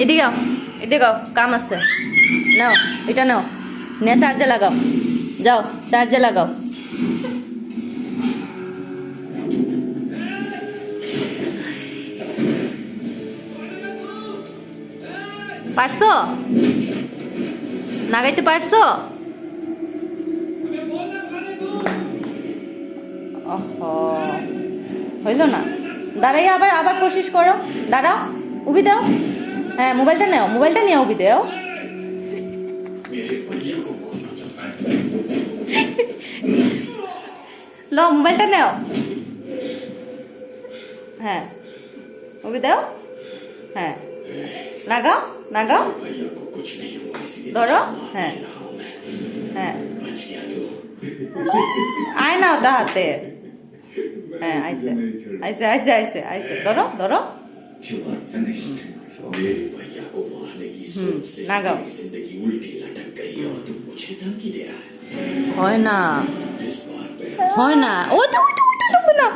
এদিকে আও, এদিকে আও, কাম আছে। নাও এটা নাও, নে চার্জে লাগাও। যাও চার্জে লাগাও। পারছো? নাগাইতে পারছো? ওহো, হইল না। দাঁড়াই আবার আবার কোশিশ করো। দাঁড়াও, উবি দাও। হ্যাঁ মোবাইলটা নাও, মোবাইলটা নিয়ে উবি দাও। ল মোবাইলটা নাও। হ্যাঁ উবি দাও। হ্যাঁ লাগাও লাগাও, ধরো। হ্যাঁ হ্যাঁ আয় না ওটা হাতে। হ্যাঁ আইসে আইসে আইসে আইসে আইসে, ধরো ধরো। লাগাও। হয় না, হয় না। ওই তো ওই তো ওই তো না।